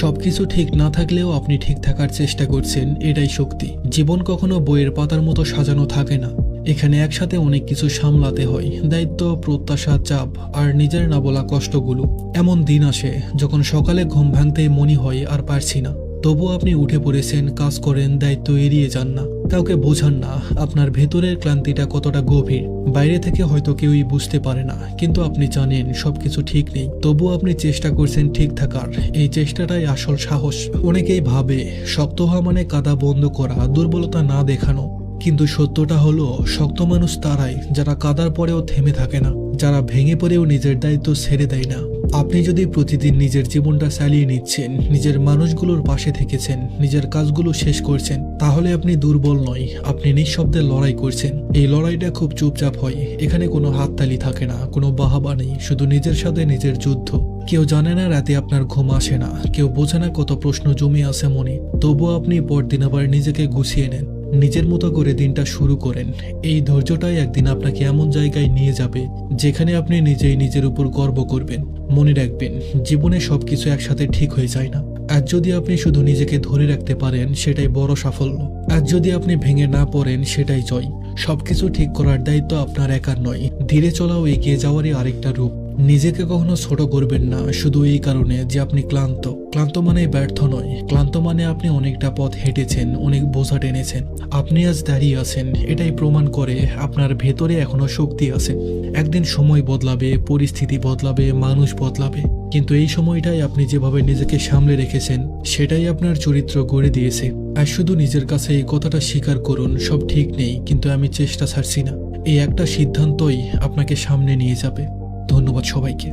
সবকিছু ঠিক না থাকলেও আপনি ঠিক থাকার চেষ্টা করছেন, এটাই শক্তি। জীবন কখনো বইয়ের পাতার মতো সাজানো থাকে না। এখানে একসাথে অনেক কিছু সামলাতে হয়, দায়িত্ব, প্রত্যাশা, চাপ আর নিজের না বলা কষ্টগুলো। এমন দিন আসে যখন সকালে ঘুম ভাঙতেই মনে হয় আর পারছি না, তবুও আপনি উঠে পড়েছেন, কাজ করেন, দায়িত্ব এড়িয়ে যান না। কাউকে বোঝান না আপনার ভেতরের ক্লান্তিটা কতটা গভীর। বাইরে থেকে হয়তো কেউই বুঝতে পারে না, কিন্তু আপনি জানেন সবকিছু ঠিক নেই, তবুও আপনি চেষ্টা করছেন ঠিক থাকার। এই চেষ্টাটাই আসল সাহস। অনেকেই ভাবে শক্ত হওয়া মানে কাদা বন্ধ করা, দুর্বলতা না দেখানো। কিন্তু সত্যটা হলো, শক্ত মানুষ তারাই যারা কাদার পরেও থেমে থাকে না, যারা ভেঙে পড়েও নিজের দায়িত্ব ছেড়ে দেয় না। আপনি যদি প্রতিদিন নিজের জীবনটা চালিয়ে নিচ্ছেন, নিজের মানুষগুলোর পাশে থেকেছেন, নিজের কাজগুলো শেষ করছেন, তাহলে আপনি দুর্বল নয়, আপনি নিঃশব্দে লড়াই করছেন। এই লড়াইটা খুব চুপচাপ হয়, এখানে কোনো হাততালি থাকে না, কোনো বাহাবা নেই, শুধু নিজের সাথে নিজের যুদ্ধ। কেউ জানে না রাতে আপনার ঘুম আসে না, কেউ বোঝে না কত প্রশ্ন জমে আছে মনে, তবুও আপনি পরদিন আবার নিজেকে গুছিয়ে নেন, নিজের মতো করে দিনটা শুরু করেন। এই ধৈর্যটাই একদিন আপনাকে এমন জায়গায় নিয়ে যাবে যেখানে আপনি নিজেই নিজের উপর গর্ব করবেন। মনে রাখবেন, জীবনে সবকিছু একসাথে ঠিক হয়ে যায় না। আজ যদি আপনি শুধু নিজেকে ধরে রাখতে পারেন, সেটাই বড় সাফল্য। আজ যদি আপনি ভেঙে না পড়েন, সেটাই জয়। সবকিছু ঠিক করার দায়িত্ব আপনার একার নয়, ধীরে চলাও এগিয়ে যাওয়ারই আরেকটা রূপ। নিজেকে কখনো ছোট করবেন না শুধু এই কারণে যে আপনি ক্লান্ত। ক্লান্ত মানে ব্যর্থ নয়, ক্লান্ত মানে আপনি অনেকটা পথ হেঁটেছেন, অনেক বোঝা টেনেছেন। আপনি আজ দাঁড়িয়ে আছেন, এটাই প্রমাণ করে আপনার ভেতরে এখনো শক্তি আছে। একদিন সময় বদলাবে, পরিস্থিতি বদলাবে, মানুষ বদলাবে, কিন্তু এই সময়টাই আপনি যেভাবে নিজেকে সামলে রেখেছেন, সেটাই আপনার চরিত্র গড়ে দিয়েছে। আর শুধু নিজের কাছে এই কথাটা স্বীকার করুন, সব ঠিক নেই, কিন্তু আমি চেষ্টা ছাড়ছি না। এই একটা সিদ্ধান্তই আপনাকে সামনে নিয়ে যাবে। ধন্যবাদ সবাইকে।